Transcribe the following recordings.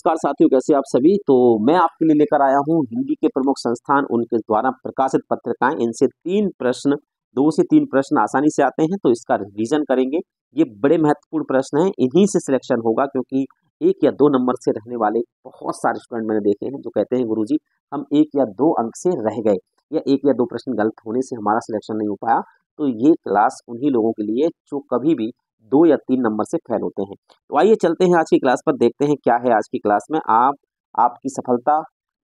नमस्कार साथियों, कैसे आप सभी। तो मैं आपके लिए लेकर आया हूं हिंदी के प्रमुख संस्थान उनके द्वारा प्रकाशित पत्रिकाएं। इनसे 3 प्रश्न, 2 से 3 प्रश्न आसानी से आते हैं, तो इसका रिवीजन करेंगे। ये बड़े महत्वपूर्ण प्रश्न हैं, इन्हीं से सिलेक्शन होगा, क्योंकि 1 या 2 नंबर से रहने वाले बहुत सारे स्टूडेंट मैंने देखे हैं जो कहते हैं गुरुजी हम 1 या 2 अंक से रह गए, या 1 या 2 प्रश्न गलत होने से हमारा सिलेक्शन नहीं हो पाया। तो ये क्लास उन्हीं लोगों के लिए जो कभी भी 2 या 3 नंबर से फेल होते हैं। तो आइए चलते हैं आज की क्लास पर, देखते हैं क्या है आज की क्लास में। आप आपकी सफलता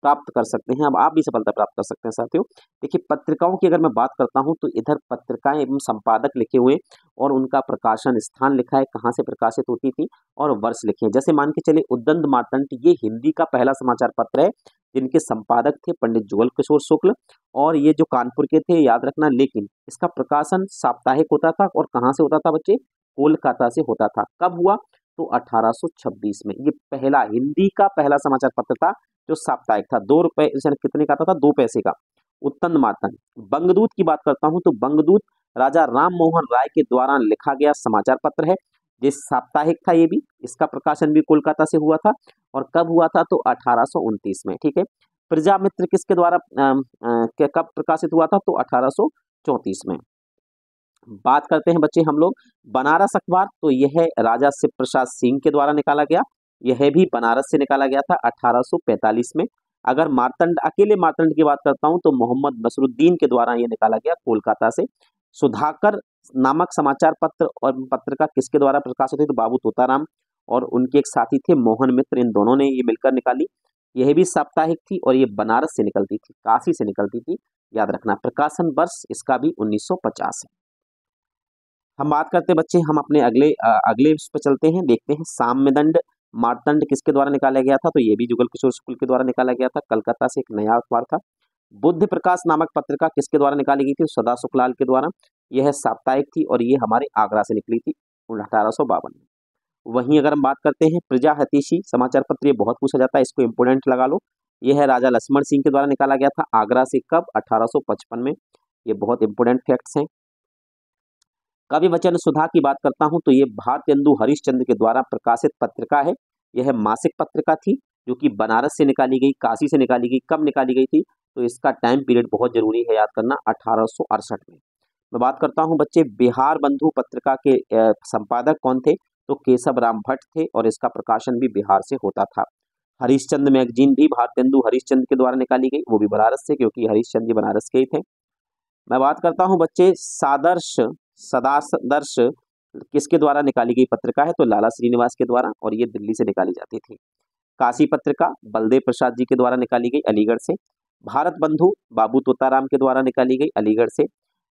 प्राप्त कर सकते हैं, अब आप भी सफलता प्राप्त कर सकते हैं साथियों। देखिए, पत्रिकाओं की अगर मैं बात करता हूं तो इधर पत्रिकाएं एवं संपादक लिखे हुए और उनका प्रकाशन स्थान लिखा है, कहां से प्रकाशित होती थी और वर्ष लिखे हैं। जैसे मान के चले उद्दंड मार्तंड, ये हिंदी का पहला समाचार पत्र है जिनके संपादक थे पंडित जुगल किशोर शुक्ल, और ये जो कानपुर के थे, याद रखना। लेकिन इसका प्रकाशन साप्ताहिक होता था, और कहां से होता था बच्चे? कोलकाता से होता था। कब हुआ? तो 1826 में। ये पहला हिंदी का पहला समाचार पत्र था जो साप्ताहिक था। 2 रुपए कितने का आता था? 2 पैसे का। उत्तम मार्तंड। बंगदूत की बात करता हूं तो बंगदूत राजा राम मोहन राय के द्वारा लिखा गया समाचार पत्र है। ये साप्ताहिक था, ये भी। इसका प्रकाशन भी कोलकाता से हुआ था। और कब हुआ था? तो 1829 में। ठीक है। प्रजामित्र किसके द्वारा कब प्रकाशित हुआ था? तो 1834 में। बात करते हैं बच्चे हम लोग बनारस अखबार, तो यह राजा शिव प्रसाद सिंह के द्वारा निकाला गया। यह भी बनारस से निकाला गया था 1845 में। अगर मार्तंड, अकेले मार्तंड की बात करता हूं तो मोहम्मद नसरुद्दीन के द्वारा यह निकाला गया कोलकाता से। सुधाकर नामक समाचार पत्र और पत्रिका किसके द्वारा प्रकाशित हुई? तो बाबू तोताराम और उनके एक साथी थे मोहन मित्र, इन दोनों ने ये मिलकर निकाली। यह भी साप्ताहिक थी और ये बनारस से निकलती थी, काशी से निकलती थी, याद रखना। प्रकाशन वर्ष इसका भी 1950 है। हम बात करते हैं बच्चे, हम अपने अगले उस पर चलते हैं, देखते हैं साम्यदंड मार्तंड किसके द्वारा निकाला गया था? तो ये भी जुगल किशोर शुक्ल के द्वारा निकाला गया था, कलकत्ता से, एक नया अखबार था। बुद्ध प्रकाश नामक पत्रिका किसके द्वारा निकाली गई थी? सदा सुखलाल के द्वारा। यह साप्ताहिक थी और ये हमारे आगरा से निकली थी 1852 में। वहीं अगर हम बात करते हैं प्रजा हितैषी समाचार पत्र, ये बहुत पूछा जाता है, इसको इंपोर्टेंट लगा लो। यह है राजा लक्ष्मण सिंह के द्वारा निकाला गया था आगरा से। कब? 1855 में। ये बहुत इंपोर्टेंट फैक्ट्स हैं। कवि वचन सुधा की बात करता हूं तो ये भारतेंदु हरिश्चंद्र के द्वारा प्रकाशित पत्रिका है। यह मासिक पत्रिका थी जो कि बनारस से निकाली गई, काशी से निकाली गई। कब निकाली गई थी? तो इसका टाइम पीरियड बहुत जरूरी है याद करना, 1868 में। मैं बात करता हूं बच्चे बिहार बंधु पत्रिका के संपादक कौन थे? तो केशव राम भट्ट थे, और इसका प्रकाशन भी बिहार से होता था। हरिश्चंद्र मैगजीन भी भारतेंदु हरिश्चंद्र के द्वारा निकाली गई, वो भी बनारस से, क्योंकि हरिश्चंद्र जी बनारस के ही थे। मैं बात करता हूं बच्चे सदादर्श किसके द्वारा निकाली गई पत्रिका है? तो लाला श्रीनिवास के द्वारा, और ये दिल्ली से निकाली जाती थी। काशी पत्रिका बलदेव प्रसाद जी के द्वारा निकाली गई, अलीगढ़ से। भारत बंधु बाबू तोताराम के द्वारा निकाली गई, अलीगढ़ से।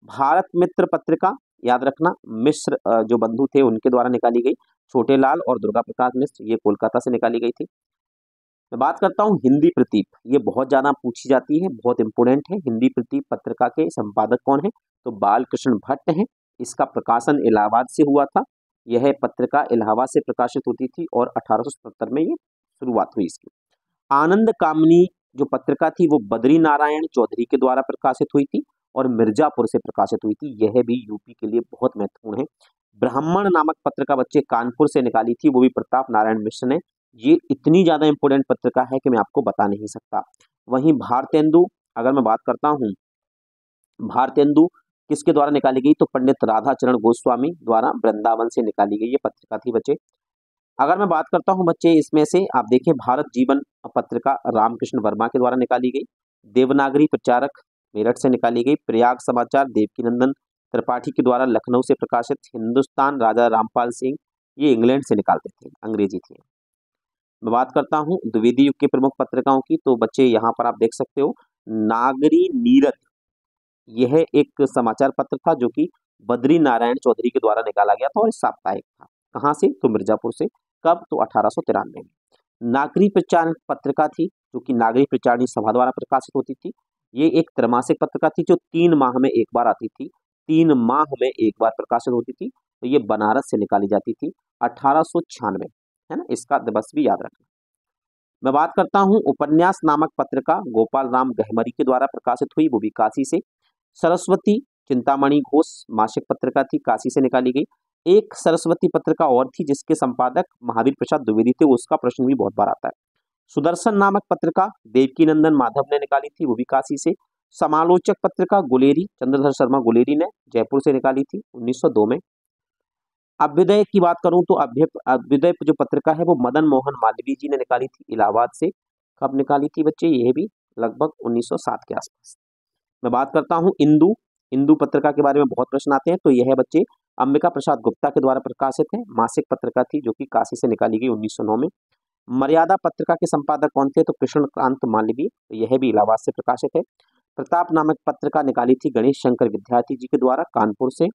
भारत मित्र पत्रिका, याद रखना, मिश्र जो बंधु थे उनके द्वारा निकाली गई, छोटे लाल और दुर्गा प्रसाद मिश्र, ये कोलकाता से निकाली गई थी। मैं बात करता हूँ हिंदी प्रतीप, ये बहुत ज्यादा पूछी जाती है, बहुत इंपोर्टेंट है। हिंदी प्रतीप पत्रिका के संपादक कौन है? तो बालकृष्ण भट्ट हैं। इसका प्रकाशन इलाहाबाद से हुआ था। यह पत्रिका इलाहाबाद से प्रकाशित होती थी और 1877 में ये शुरुआत हुई इसकी। आनंद कामनी जो पत्रिका थी वो बद्री नारायण चौधरी के द्वारा प्रकाशित हुई थी और मिर्जापुर से प्रकाशित हुई थी। यह भी यूपी के लिए बहुत महत्वपूर्ण है। ब्राह्मण नामक पत्रिका बच्चे कानपुर से निकाली थी, वो भी प्रताप नारायण मिश्र ने। ये इतनी ज्यादा इंपोर्टेंट पत्रिका है कि मैं आपको बता नहीं सकता। वहीं भारतेंदु, अगर मैं बात करता हूं भारतेंदु किसके द्वारा निकाली गई? तो पंडित राधाचरण गोस्वामी द्वारा वृंदावन से निकाली गई ये पत्रिका थी बच्चे। अगर मैं बात करता हूं बच्चे, इसमें से आप देखिए भारत जीवन पत्रिका रामकृष्ण वर्मा के द्वारा निकाली गई। देवनागरी प्रचारक मेरठ से निकाली गई। प्रयाग समाचार देवकीनंदन त्रिपाठी के द्वारा लखनऊ से प्रकाशित। हिंदुस्तान राजा रामपाल सिंह, ये इंग्लैंड से निकालते थे, अंग्रेजी थी। मैं बात करता हूं द्विवेदी युग के प्रमुख पत्रिकाओं की, तो बच्चे यहाँ पर आप देख सकते हो नागरी नीरद, यह एक समाचार पत्र था जो कि बद्री नारायण चौधरी के द्वारा निकाला गया था और साप्ताहिक था। कहां से? तो मिर्जापुर से। कब? तो 1893 में। नागरी प्रचार पत्रिका थी जो कि नागरी प्रचारणी सभा द्वारा प्रकाशित होती थी। ये एक त्रैमासिक पत्रिका थी जो 3 माह में एक बार आती थी, 3 माह में एक बार प्रकाशित होती थी। तो ये बनारस से निकाली जाती थी 1896, है ना। इसका दिवस भी याद रखना। मैं बात करता हूं उपन्यास नामक पत्रिका गोपाल राम गहमरी के द्वारा प्रकाशित हुई, वो भी काशी से। सरस्वती चिंतामणि घोष मासिक पत्रिका थी, काशी से निकाली गई। एक सरस्वती पत्रिका और थी जिसके संपादक महावीर प्रसाद द्विवेदी थे, उसका प्रश्न भी बहुत बार आता है। सुदर्शन नामक पत्रिका देवकीनंदन माधव ने निकाली थी, वो भी काशी से। समालोचक पत्रिका गुलेरी, चंद्रधर शर्मा गुलेरी ने जयपुर से निकाली थी 1902 में। अभ्युदय की बात करूं तो अभ्युदय जो पत्रिका है वो मदन मोहन मालवीय जी ने निकाली थी इलाहाबाद से। कब निकाली थी बच्चे? यह भी लगभग 1907 के आसपास। मैं बात करता हूं इंदू। इंदू पत्रिका के बारे में बहुत प्रश्न आते हैं, तो यह है बच्चे अंबिका प्रसाद गुप्ता के द्वारा प्रकाशित है, मासिक पत्रिका थी जो कि काशी से निकाली गई 1909 में। मर्यादा पत्रिका के संपादक कौन थे? तो कृष्णकांत मालवीय, तो यह भी इलाहाबाद से प्रकाशित है। प्रताप नामक पत्रिका निकाली थी गणेश शंकर विद्यार्थी जी के द्वारा कानपुर से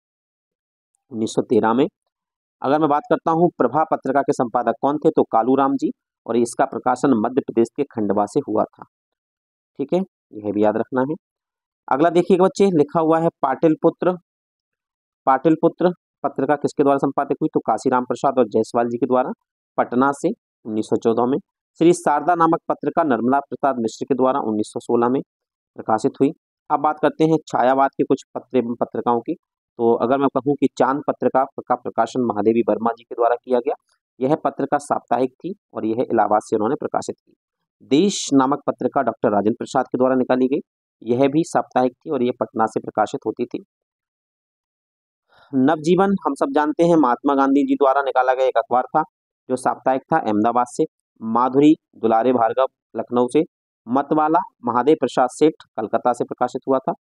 1913 में। अगर मैं बात करता हूं प्रभा पत्रिका के संपादक कौन थे? तो कालूराम जी, और इसका प्रकाशन मध्य प्रदेश के खंडवा से हुआ था। ठीक है, यह भी याद रखना है। अगला देखिएगा बच्चे, लिखा हुआ है पाटिलपुत्र। पाटिलपुत्र पत्रिका किसके द्वारा संपादित हुई? तो काशीराम प्रसाद और जायसवाल जी के द्वारा, पटना से 1914 में। श्री शारदा नामक पत्रिका नर्मदा प्रसाद मिश्र के द्वारा 1916 में प्रकाशित हुई। अब बात करते हैं छायावाद के कुछ पत्रिकाओं की। तो अगर मैं कहूँ कि चांद पत्रिका का प्रकाशन महादेवी वर्मा जी के द्वारा किया गया, यह पत्रिका साप्ताहिक थी और यह इलाहाबाद से उन्होंने प्रकाशित की। देश नामक पत्रिका डॉक्टर राजेंद्र प्रसाद के द्वारा निकाली गई, यह भी साप्ताहिक थी और यह पटना से प्रकाशित होती थी। नवजीवन हम सब जानते हैं महात्मा गांधी जी द्वारा निकाला गया एक अखबार था जो साप्ताहिक था, अहमदाबाद से। माधुरी दुलारे भार्गव लखनऊ से। मतवाला महादेव प्रसाद सेठ कलकत्ता से प्रकाशित हुआ था।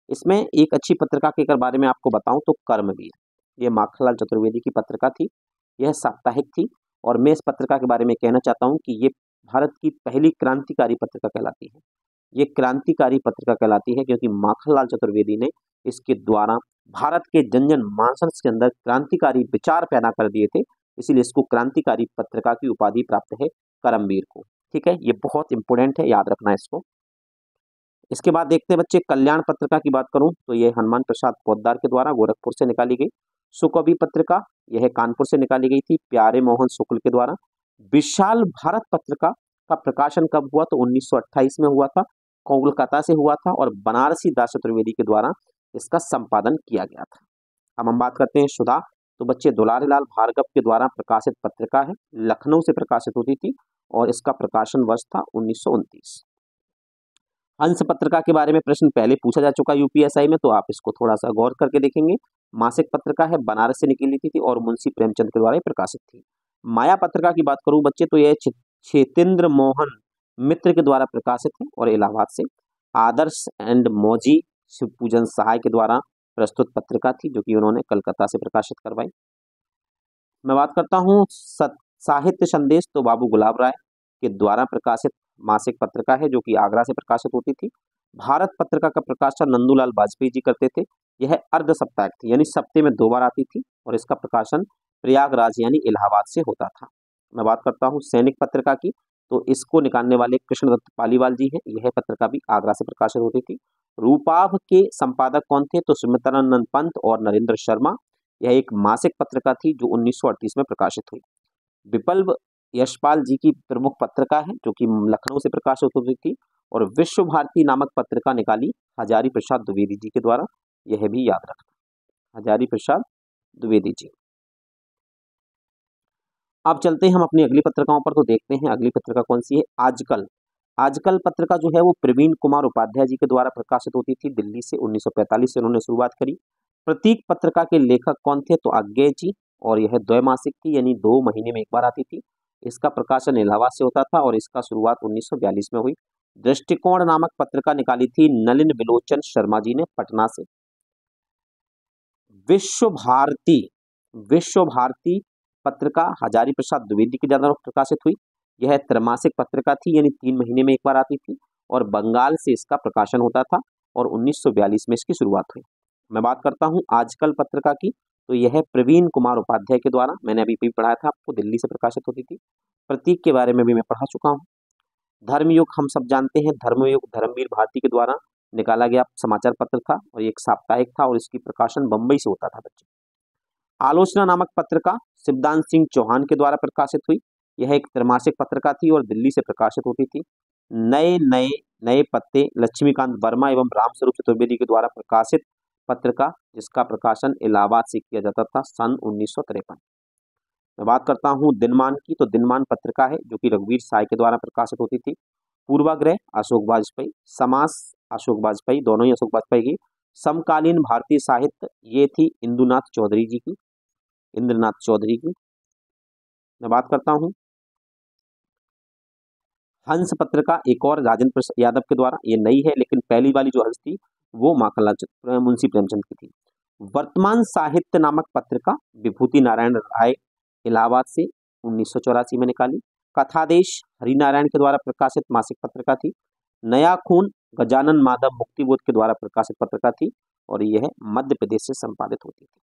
इसमें एक अच्छी पत्रिका के अगर बारे में आपको बताऊं तो कर्मवीर, ये माखनलाल चतुर्वेदी की पत्रिका थी, यह साप्ताहिक थी। और मैं इस पत्रिका के बारे में कहना चाहता हूं कि ये भारत की पहली क्रांतिकारी पत्रिका कहलाती है। ये क्रांतिकारी पत्रिका कहलाती है क्योंकि माखनलाल चतुर्वेदी ने इसके द्वारा भारत के जन जन मानस के अंदर क्रांतिकारी विचार पैदा कर दिए थे, इसीलिए इसको क्रांतिकारी पत्रिका की उपाधि प्राप्त है करमवीर को। ठीक है, ये बहुत इंपोर्टेंट है, याद रखना है इसको। इसके बाद देखते हैं बच्चे कल्याण पत्रिका की बात करूं तो यह हनुमान प्रसाद पोद्दार के द्वारा गोरखपुर से निकाली गई। सुकवि पत्रिका यह कानपुर से निकाली गई थी प्यारे मोहन शुक्ल के द्वारा। विशाल भारत पत्रिका का प्रकाशन कब हुआ? तो 1928 में हुआ था, कोलकाता से हुआ था और बनारसी दास चतुर्वेदी के द्वारा इसका संपादन किया गया था। अब हम बात करते हैं सुधा। तो बच्चे दुलारी लाल भार्गव के द्वारा प्रकाशित पत्रिका है, लखनऊ से प्रकाशित होती थी और इसका प्रकाशन वर्ष था 1929। हंस पत्रिका के बारे में प्रश्न पहले पूछा जा चुका यूपीएसआई में, तो आप इसको थोड़ा सा गौर करके देखेंगे। मासिक पत्रिका है, बनारस से निकली थी और मुंशी प्रेमचंद के द्वारा प्रकाशित थी। माया पत्रिका की बात करूं बच्चे तो यह क्षेतेंद्र मोहन मित्र के द्वारा प्रकाशित है और इलाहाबाद से। आदर्श एंड मौजी शिवपूजन सहाय के द्वारा प्रस्तुत पत्रिका थी जो कि उन्होंने कलकत्ता से प्रकाशित करवाई। मैं बात करता हूँ साहित्य संदेश, तो बाबू गुलाब राय के द्वारा प्रकाशित मासिक पत्रिका है जो कि आगरा से प्रकाशित होती थी। भारत पत्रिका का प्रकाशन नंदूलाल वाजपेयी जी करते थे। यह अर्ध साप्ताहिक थी यानी सप्ताह में 2 बार आती थी और इसका प्रकाशन प्रयागराज यानी इलाहाबाद से होता था। मैं बात करता हूँ सैनिक पत्रिका की, तो इसको निकालने वाले कृष्णदत्त पालीवाल जी हैं। यह पत्रिका भी आगरा से प्रकाशित होती थी। रूपाभ के संपादक कौन थे? तो सुमित्रानंद पंत और नरेंद्र शर्मा। यह एक मासिक पत्रिका थी जो 1938 में प्रकाशित हुई। विप्लव यशपाल जी की प्रमुख पत्रिका है जो कि लखनऊ से प्रकाशित होती थी और विश्व भारती नामक पत्रिका निकाली हजारी प्रसाद द्विवेदी जी के द्वारा, यह भी याद रखना, हजारी प्रसाद द्विवेदी जी। अब चलते हैं हम अपनी अगली पत्रिकाओं पर, तो देखते हैं अगली पत्रिका कौन सी है। आजकल। आजकल पत्रिका जो है वो प्रवीण कुमार उपाध्याय जी के द्वारा प्रकाशित होती थी दिल्ली से, 1945 से उन्होंने शुरुआत करी। प्रतीक पत्रिका के लेखक कौन थे? तो अज्ञेय जी, और यह द्वैमासिक थी यानी 2 महीने में एक बार आती थी। इसका प्रकाशन इलाहाबाद से होता था और इसका शुरुआत 1942 में हुई। दृष्टिकोण नामक पत्रिका निकाली थी नलिन विलोचन शर्मा जी ने पटना से। विश्व भारती पत्रिका हजारी प्रसाद द्विवेदी के द्वारा प्रकाशित हुई। यह त्रैमासिक पत्रिका थी यानी 3 महीने में एक बार आती थी और बंगाल से इसका प्रकाशन होता था और 1942 में इसकी शुरुआत हुई। मैं बात करता हूं आजकल पत्रिका की, तो यह प्रवीण कुमार उपाध्याय के द्वारा, मैंने अभी भी पढ़ाया था आपको, दिल्ली से प्रकाशित होती थी। प्रतीक के बारे में भी मैं पढ़ा चुका हूँ। धर्मयुग हम सब जानते हैं, धर्मयुग धर्मवीर भारती के द्वारा निकाला गया समाचार पत्र था और एक साप्ताहिक था और इसकी प्रकाशन बंबई से होता था बच्चे। आलोचना नामक पत्रिका शिवदान सिंह चौहान के द्वारा प्रकाशित हुई। यह एक त्रैमासिक पत्रिका थी और दिल्ली से प्रकाशित होती थी। नए नए नए पत्ते लक्ष्मीकांत वर्मा एवं रामस्वरूप चतुर्वेदी के द्वारा प्रकाशित पत्रिका, जिसका प्रकाशन इलाहाबाद से किया जाता था सन 1953। मैं बात करता हूँ दिनमान की, तो दिनमान पत्रिका है जो कि रघुवीर साय के द्वारा प्रकाशित होती थी। पूर्वाग्रह अशोक वाजपेयी, समास अशोक वाजपेयी, दोनों ही अशोक वाजपेयी की। समकालीन भारतीय साहित्य, ये थी इंदुनाथ चौधरी जी की, इंद्रनाथ चौधरी की। मैं बात करता हूँ हंस पत्रिका, एक और राजेंद्र प्रसाद यादव के द्वारा, ये नई है लेकिन पहली वाली जो हंस थी वो माखनलाल मुंशी प्रेमचंद की थी। वर्तमान साहित्य नामक पत्रिका विभूति नारायण राय इलाहाबाद से 1984 में निकाली। कथादेश हरिनारायण के द्वारा प्रकाशित मासिक पत्रिका थी। नया खून गजानन माधव मुक्तिबोध के द्वारा प्रकाशित पत्रिका थी और यह मध्य प्रदेश से संपादित होती थी।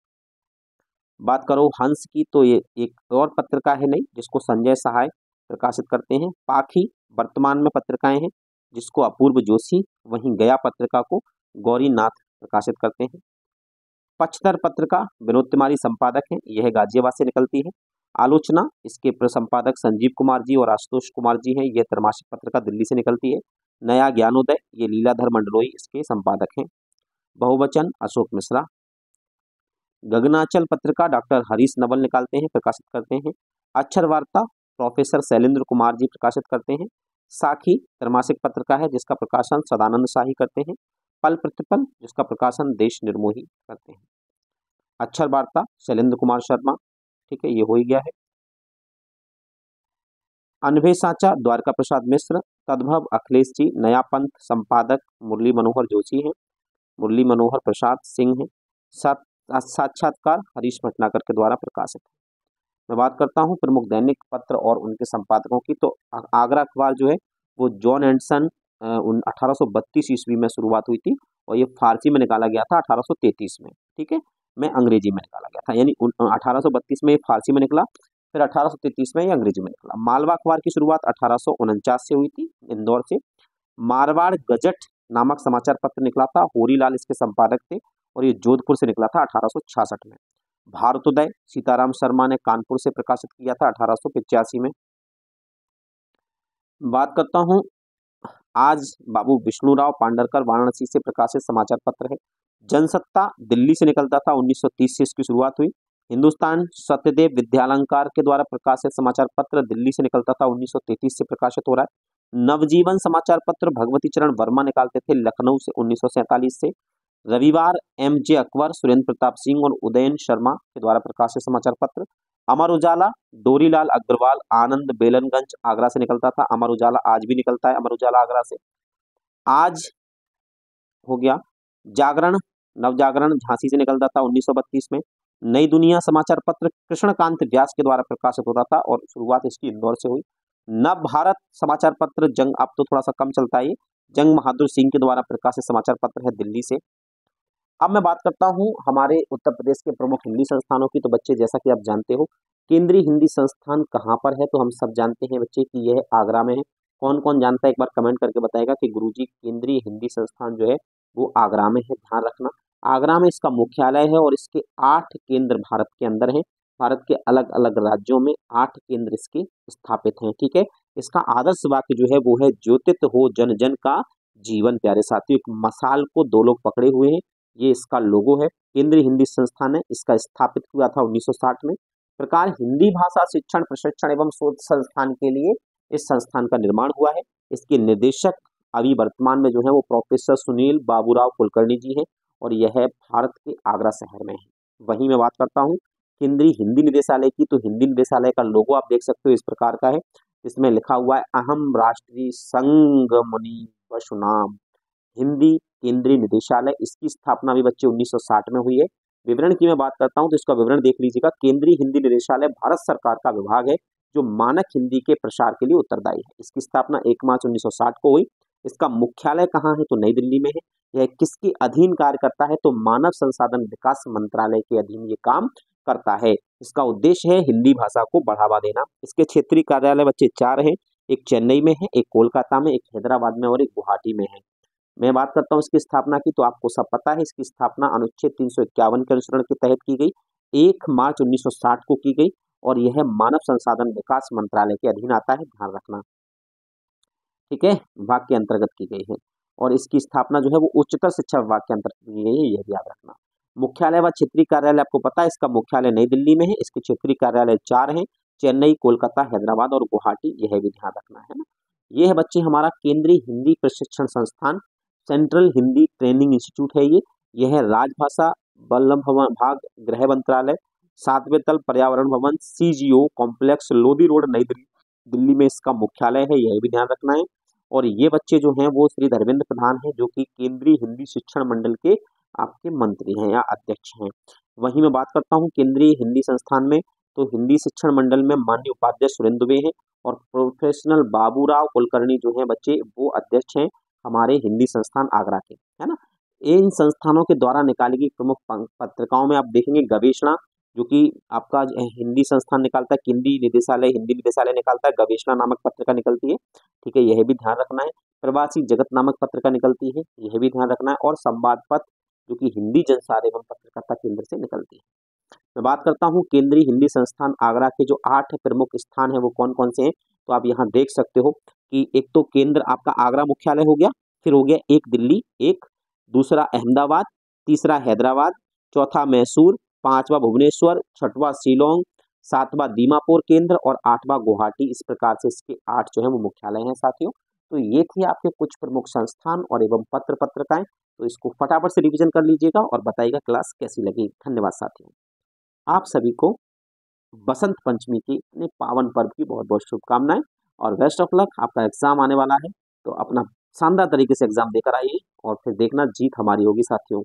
बात करो हंस की, तो ये एक और पत्रिका है नई जिसको संजय सहाय प्रकाशित करते हैं। पाखी वर्तमान में पत्रिकाएं हैं जिसको अपूर्व जोशी, वहीं गया पत्रिका को गौरीनाथ प्रकाशित करते हैं। पचतर पत्रिका विनोद तिवारी संपादक हैं, यह गाजियाबाद से निकलती है। आलोचना, इसके प्रसंपादक संजीव कुमार जी और आशुतोष कुमार जी हैं, यह त्रैमासिक पत्रिका दिल्ली से निकलती है। नया ज्ञानोदय, ये लीलाधर मंडलोई इसके संपादक हैं। बहुवचन अशोक मिश्रा। गगनाचल पत्रिका डॉक्टर हरीश नवल निकालते हैं, प्रकाशित करते हैं। अक्षर वार्ता प्रोफेसर शैलेंद्र कुमार जी प्रकाशित करते हैं। साखी त्रैमासिक पत्रिका है जिसका प्रकाशन सदानंद शाही करते हैं। पल प्रतिपल जिसका प्रकाशन देश निर्मोही करते हैं। अक्षर वार्ता शैलेंद्र कुमार शर्मा, ठीक है, ये हो ही गया है। अनभे साचा द्वारका प्रसाद मिश्र। तद्भव अखिलेश जी। नया पंथ संपादक मुरली मनोहर जोशी हैं, मुरली मनोहर प्रसाद सिंह हैं। साक्षात्कार हरीश भटनागर के द्वारा प्रकाशित है। मैं बात करता हूँ प्रमुख दैनिक पत्र और उनके संपादकों की, तो आगरा अखबार जो है वो जॉन एंडसन 1832 ईस्वी में शुरुआत हुई थी और ये फारसी में निकाला गया था 1833 में, ठीक है, में अंग्रेजी में निकाला गया था, यानी 1832 में ये फारसी में निकला, फिर 1833 में ये अंग्रेजी में निकला। मालवा अखबार की शुरुआत 1849 से हुई थी इंदौर से। मारवाड़ गजट नामक समाचार पत्र निकला था, होरीलाल इसके संपादक थे और ये जोधपुर से निकला था 1866 में। भारतोदय सीताराम शर्मा ने कानपुर से प्रकाशित किया था 1885 में। बात करता हूँ आज बाबू विष्णुराव पांडरकर वाराणसी से प्रकाशित समाचार पत्र है। जनसत्ता दिल्ली से निकलता था, 1930 से इसकी शुरुआत हुई। हिंदुस्तान सत्यदेव विद्यालंकार के द्वारा प्रकाशित समाचार पत्र दिल्ली से निकलता था, 1933 से प्रकाशित हो रहा है। नवजीवन समाचार पत्र भगवती चरण वर्मा निकालते थे लखनऊ से 1947 से। रविवार एम.जे. अकबर, सुरेंद्र प्रताप सिंह और उदयन शर्मा के द्वारा प्रकाशित समाचार पत्र। अमर उजाला डोरीलाल अग्रवाल आनंद बेलनगंज आगरा से निकलता था। अमर उजाला आज भी निकलता है, अमर उजाला आगरा से। आज हो गया। जागरण नवजागरण झांसी से निकलता था 1932 में। नई दुनिया समाचार पत्र कृष्णकांत व्यास के द्वारा प्रकाशित होता था और शुरुआत इसकी इंदौर से हुई। नव भारत समाचार पत्र जंग, अब तो थोड़ा सा कम चलता है, जंग बहादुर सिंह के द्वारा प्रकाशित समाचार पत्र है दिल्ली से। अब मैं बात करता हूँ हमारे उत्तर प्रदेश के प्रमुख हिंदी संस्थानों की। तो बच्चे जैसा कि आप जानते हो केंद्रीय हिंदी संस्थान कहाँ पर है, तो हम सब जानते हैं बच्चे कि यह आगरा में है। कौन कौन जानता है एक बार कमेंट करके बताएगा कि गुरुजी केंद्रीय हिंदी संस्थान जो है वो आगरा में है, ध्यान रखना। आगरा में इसका मुख्यालय है और इसके 8 केंद्र भारत के अंदर हैं। भारत के अलग अलग राज्यों में 8 केंद्र इसके स्थापित हैं, ठीक है। इसका आदर्श वाक्य जो है वो है ज्योतित हो जन जन का जीवन प्यारे साथियों। एक मसाल को 2 लोग पकड़े हुए हैं, ये इसका लोगो है। केंद्रीय हिंदी संस्थान है, इसका स्थापित हुआ था 1960 में। प्रकार हिंदी भाषा शिक्षण प्रशिक्षण एवं शोध संस्थान के लिए इस संस्थान का निर्माण हुआ है। इसके निदेशक अभी वर्तमान में जो है वो प्रोफेसर सुनील बाबूराव कुलकर्णी जी हैं और यह भारत के आगरा शहर में है। वहीं मैं बात करता हूँ केंद्रीय हिंदी निदेशालय की, तो हिंदी निदेशालय का लोगो आप देख सकते हो इस प्रकार का है। इसमें लिखा हुआ है अहम राष्ट्रीय संघ मुनि वसुनाम हिंदी केंद्रीय निदेशालय। इसकी स्थापना भी बच्चे 1960 में हुई है। विवरण की मैं बात करता हूं तो इसका विवरण देख लीजिएगा। केंद्रीय हिंदी निदेशालय भारत सरकार का विभाग है जो मानक हिंदी के प्रसार के लिए उत्तरदायी है। इसकी स्थापना 1 मार्च 1960 को हुई। इसका मुख्यालय कहाँ है, तो नई दिल्ली में है। यह किसके अधीन कार्य करता है, तो मानव संसाधन विकास मंत्रालय के अधीन ये काम करता है। इसका उद्देश्य है हिंदी भाषा को बढ़ावा देना। इसके क्षेत्रीय कार्यालय बच्चे 4 हैं, एक चेन्नई में है, एक कोलकाता में, एक हैदराबाद में और एक गुवाहाटी में है। मैं बात करता हूँ इसकी स्थापना की, तो आपको सब पता है इसकी स्थापना अनुच्छेद 351 के अनुसरण के तहत की गई, 1 मार्च 1960 को की गई और यह मानव संसाधन विकास मंत्रालय के अधीन आता है, ध्यान रखना, ठीक है, विभाग के अंतर्गत की गई है। और इसकी स्थापना जो है वो उच्चतर शिक्षा विभाग के अंतर्गत की गई है, यह भी याद रखना। मुख्यालय व क्षेत्रीय कार्यालय आपको पता है, इसका मुख्यालय नई दिल्ली में है, इसके क्षेत्रीय कार्यालय 4 हैं, चेन्नई, कोलकाता, हैदराबाद और गुवाहाटी, यह भी ध्यान रखना है ना। ये है बच्चे हमारा केंद्रीय हिंदी प्रशिक्षण संस्थान, सेंट्रल हिंदी ट्रेनिंग इंस्टीट्यूट है ये। यह है राजभाषा बल्लभ भवन भाग गृह मंत्रालय, 7वें तल पर्यावरण भवन, सीजीओ कॉम्प्लेक्स, लोधी रोड, नई दिल्ली दिल्ली में इसका मुख्यालय है, यह भी ध्यान रखना है। और ये बच्चे जो हैं वो श्री धर्मेंद्र प्रधान हैं, जो कि केंद्रीय हिंदी शिक्षण मंडल के आपके मंत्री हैं या अध्यक्ष हैं। वहीं मैं बात करता हूँ केंद्रीय हिंदी संस्थान में, तो हिंदी शिक्षण मंडल में माननीय उपाध्यक्ष सुरेंद्र दुबे हैं और प्रोफेशनल बाबूराव कुलकर्णी जो हैं बच्चे वो अध्यक्ष हैं हमारे हिंदी संस्थान आगरा के, है ना। इन संस्थानों के द्वारा निकाली गई प्रमुख पत्रिकाओं में आप देखेंगे गवेषणा, जो कि आपका हिंदी संस्थान निकालता है, केंद्रीय निदेशालय हिंदी निदेशालय निकालता है, गवेषणा नामक पत्रिका निकलती है, ठीक है, यह भी ध्यान रखना है। प्रवासी जगत नामक पत्रिका निकलती है, यह भी ध्यान रखना है। और संवाद पत्र जो कि हिंदी जनसार एवं पत्रकारिता केंद्र से निकलती है। मैं बात करता हूँ केंद्रीय हिंदी संस्थान आगरा के जो 8 प्रमुख स्थान है वो कौन कौन से हैं, तो आप यहाँ देख सकते हो कि एक तो केंद्र आपका आगरा मुख्यालय हो गया, फिर हो गया एक दिल्ली, एक दूसरा अहमदाबाद, तीसरा हैदराबाद, चौथा मैसूर, 5वां भुवनेश्वर, 6वां शिलोंग, 7वां दीमापुर केंद्र और 8वां गुवाहाटी। इस प्रकार से इसके 8 जो है वो मुख्यालय हैं साथियों। तो ये थी आपके कुछ प्रमुख संस्थान और एवं पत्र पत्रिकाएं। तो इसको फटाफट से रिवीजन कर लीजिएगा और बताइएगा क्लास कैसी लगी। धन्यवाद साथियों। आप सभी को बसंत पंचमी की अपने पावन पर्व की बहुत बहुत शुभकामनाएं और बेस्ट ऑफ लक। आपका एग्जाम आने वाला है, तो अपना शानदार तरीके से एग्जाम देकर आइए और फिर देखना जीत हमारी होगी साथियों।